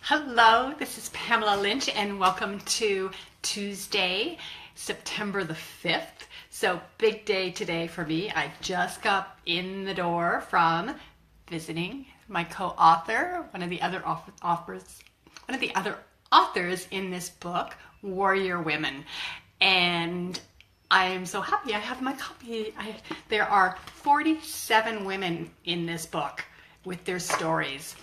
Hello, this is Pamela Lynch and welcome to Tuesday, September the 5th. So big day today for me. I just got in the door from visiting my co-author, one of the other authors in this book, Warrior Women. And I am so happy I have my copy. There are 47 women in this book with their stories.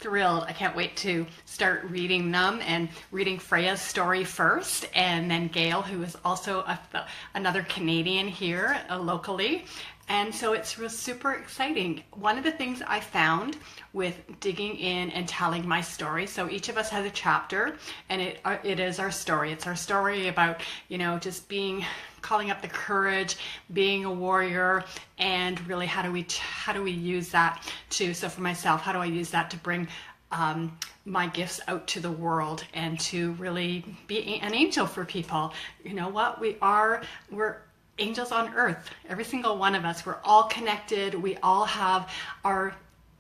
Thrilled. I can't wait to start reading them and reading Freya's story first, and then Gail, who is also another Canadian here locally. And so it's super exciting. One of the things I found with digging in and telling my story, so each of us has a chapter, and it is our story. It's our story about, just calling up the courage, being a warrior, and really how do we use that so for myself, how do I use that to bring my gifts out to the world and to really be an angel for people. You know what? We're angels on earth. Every single one of us, we're all connected. We all have our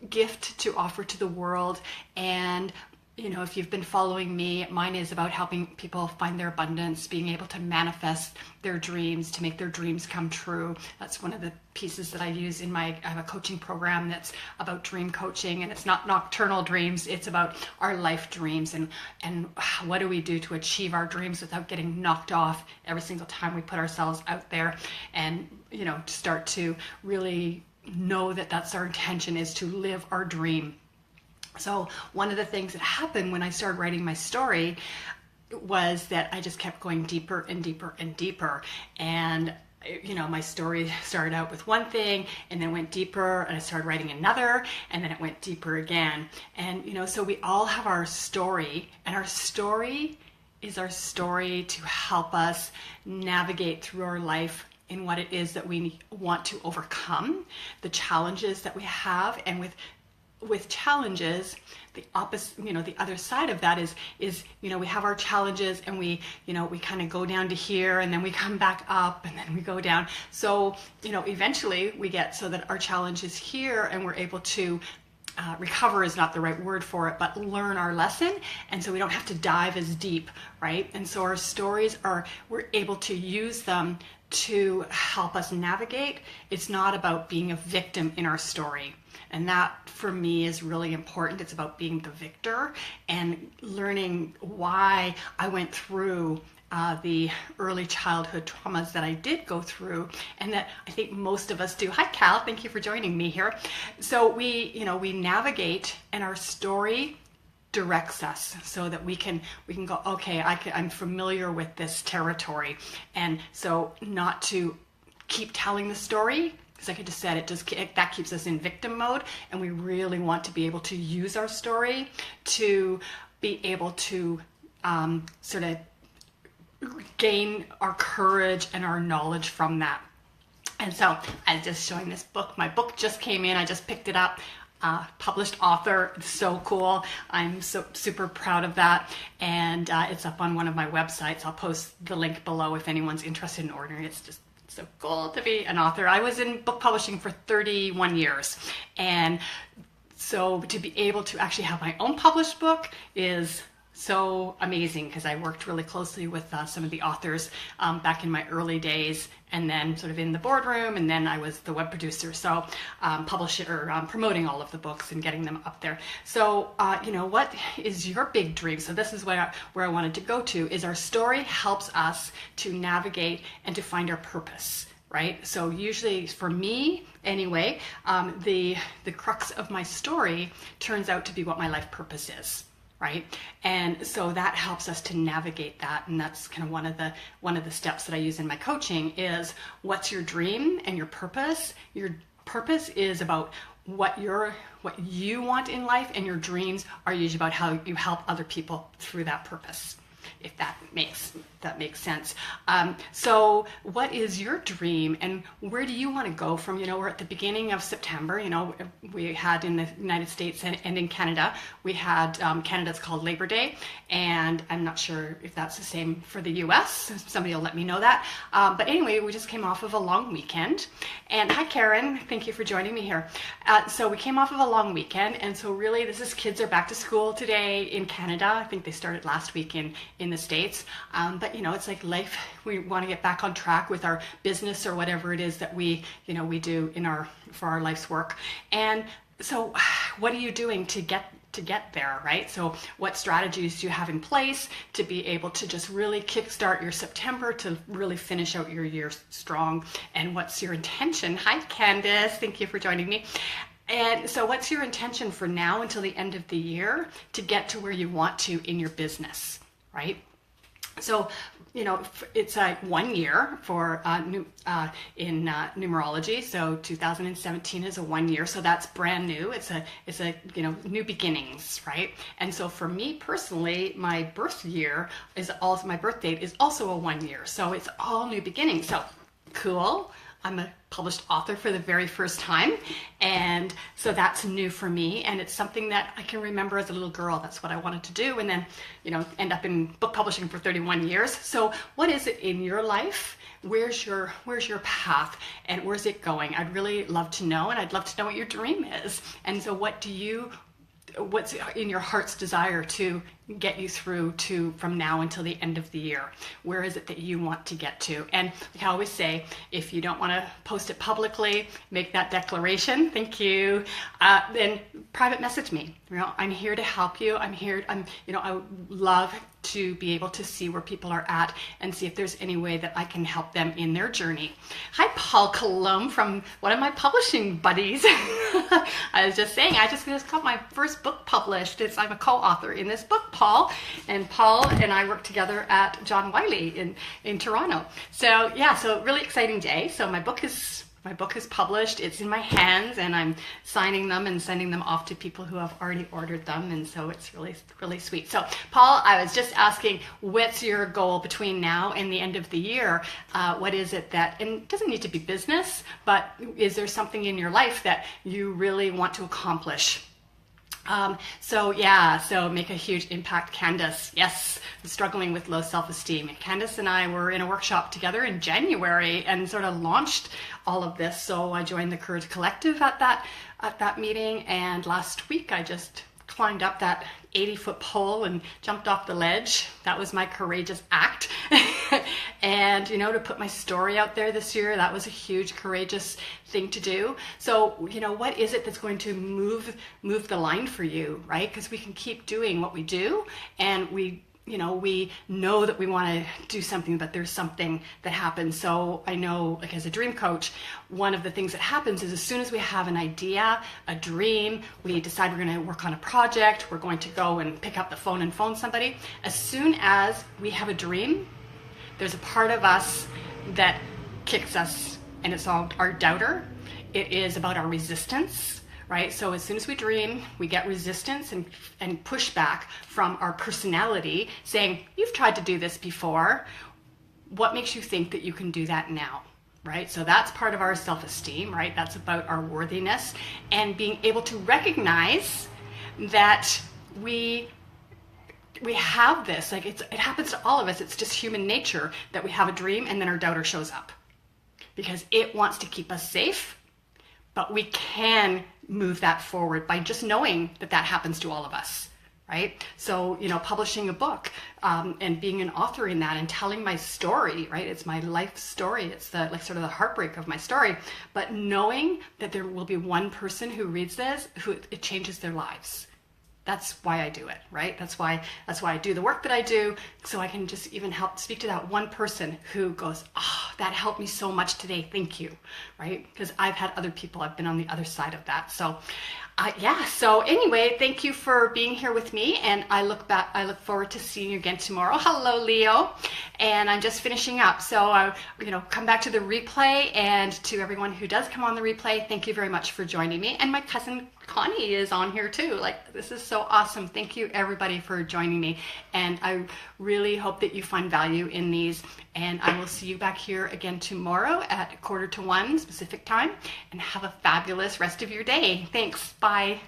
gift to offer to the world. And if you've been following me, mine is about helping people find their abundance, being able to manifest their dreams, to make their dreams come true. That's one of the pieces that I use I have a coaching program that's about dream coaching, and it's not nocturnal dreams, it's about our life dreams and what do we do to achieve our dreams without getting knocked off every single time we put ourselves out there, and start to really know that that's our intention, is to live our dream. So one of the things that happened when I started writing my story was that I just kept going deeper and deeper and deeper. And, my story started out with one thing and then went deeper, and I started writing another, and then it went deeper again. And, so we all have our story, and our story is our story to help us navigate through our life in what it is that we want to overcome, the challenges that we have. And with challenges, the opposite, the other side of that is we have our challenges, and we kind of go down to here, and then we come back up, and then we go down. So, eventually we get so that our challenge is here, and we're able to recover is not the right word for it, but learn our lesson. And so we don't have to dive as deep, right? And so our stories we're able to use them to help us navigate. It's not about being a victim in our story. And that, for me, is really important. It's about being the victor and learning why I went through the early childhood traumas that I did go through, and that I think most of us do. Hi, Cal. Thank you for joining me here. So we navigate, and our story directs us so that we can go, okay, I'm familiar with this territory. And so not to keep telling the story, because like I just said, that keeps us in victim mode, and we really want to be able to use our story to be able to sort of gain our courage and our knowledge from that. And so I'm just showing this book. My book just came in. I just picked it up. Published author. It's so cool. I'm so super proud of that. And it's up on one of my websites. I'll post the link below if anyone's interested in ordering. It's just so cool to be an author. I was in book publishing for 31 years. And so to be able to actually have my own published book is so amazing, because I worked really closely with some of the authors back in my early days, and then sort of in the boardroom, and then I was the web producer, so promoting all of the books and getting them up there. So what is your big dream? So this is where I wanted to go to, is our story helps us to navigate and to find our purpose, right? So usually, for me anyway, the crux of my story turns out to be what my life purpose is. Right. And so that helps us to navigate that. And that's kind of one of the steps that I use in my coaching is, what's your dream and your purpose? Your purpose is about what you want in life, and your dreams are usually about how you help other people through that purpose. if that makes sense. So what is your dream, and where do you want to go from? We're at the beginning of September. We had in the United States and in Canada, we had Canada's called Labor Day, and I'm not sure if that's the same for the US. Somebody will let me know that. But anyway, we just came off of a long weekend. And hi, Karen. Thank you for joining me here. So we came off of a long weekend, and so really kids are back to school today in Canada. I think they started last week in the States. But it's like life. We want to get back on track with our business or whatever it is that we do for our life's work. And so what are you doing to get there, right? So what strategies do you have in place to be able to just really kickstart your September to really finish out your year strong? And what's your intention? Hi, Candace. Thank you for joining me. And so what's your intention for now until the end of the year to get to where you want to in your business, right? So, it's 1 year for in numerology. So 2017 is a 1 year. So that's brand new. It's a new beginnings, right? And so for me personally, my birth date is also a 1 year. So it's all new beginnings. So cool. I'm a published author for the very first time, and so that's new for me, and it's something that I can remember as a little girl. That's what I wanted to do, and then end up in book publishing for 31 years. So what is it in your life? Where's your path, and where's it going? I'd really love to know, and I'd love to know what your dream is. And so what's in your heart's desire to get you through to from now until the end of the year? Where is it that you want to get to? And like I always say, if you don't want to post it publicly, make that declaration. Thank you. Then private message me. I'm here to help you. I would love to be able to see where people are at and see if there's any way that I can help them in their journey. Hi, Paul Colomb from one of my publishing buddies. I was just saying, I just got my first book published. I'm a co-author in this book, Paul. And Paul and I work together at John Wiley in Toronto. So yeah, so really exciting day. So my book is published. It's in my hands, and I'm signing them and sending them off to people who have already ordered them. And so it's really, really sweet. So Paul, I was just asking, what's your goal between now and the end of the year? What is it and it doesn't need to be business, but is there something in your life that you really want to accomplish? So make a huge impact. Candace, yes, I'm struggling with low self-esteem. Candace and I were in a workshop together in January and sort of launched all of this. So I joined the Courage Collective at that meeting, and last week I just climbed up that 80-foot pole and jumped off the ledge. That was my courageous act. And, to put my story out there this year, that was a huge courageous thing to do. So, what is it that's going to move the line for you, right? Because we can keep doing what we do, and we know that we want to do something, but there's something that happens. So I know, like as a dream coach, one of the things that happens is as soon as we have an idea, a dream, we decide we're going to work on a project, we're going to go and pick up the phone and phone somebody. As soon as we have a dream, there's a part of us that kicks us, and it's all our doubter. It is about our resistance, right? So as soon as we dream, we get resistance and pushback from our personality saying, you've tried to do this before. What makes you think that you can do that now? Right? So that's part of our self-esteem, right? That's about our worthiness, and being able to recognize that we have this, like it happens to all of us. It's just human nature that we have a dream and then our doubter shows up because it wants to keep us safe, but we can move that forward by just knowing that happens to all of us, right? So, publishing a book and being an author in that and telling my story, right? It's my life story. It's the sort of the heartbreak of my story, but knowing that there will be one person who reads this, who it changes their lives. That's why I do it, right? That's why I do the work that I do, so I can just even help speak to that one person who goes, oh, that helped me so much today, thank you, right? Because I've had other people, I've been on the other side of that. So so anyway, thank you for being here with me, and I look forward to seeing you again tomorrow. Hello, Leo. And I'm just finishing up, so come back to the replay, and to everyone who does come on the replay, thank you very much for joining me. And my cousin Connie is on here too. Like, this is so awesome. Thank you everybody for joining me. And I really hope that you find value in these. And I will see you back here again tomorrow at 12:45 Pacific time. And have a fabulous rest of your day. Thanks. Bye.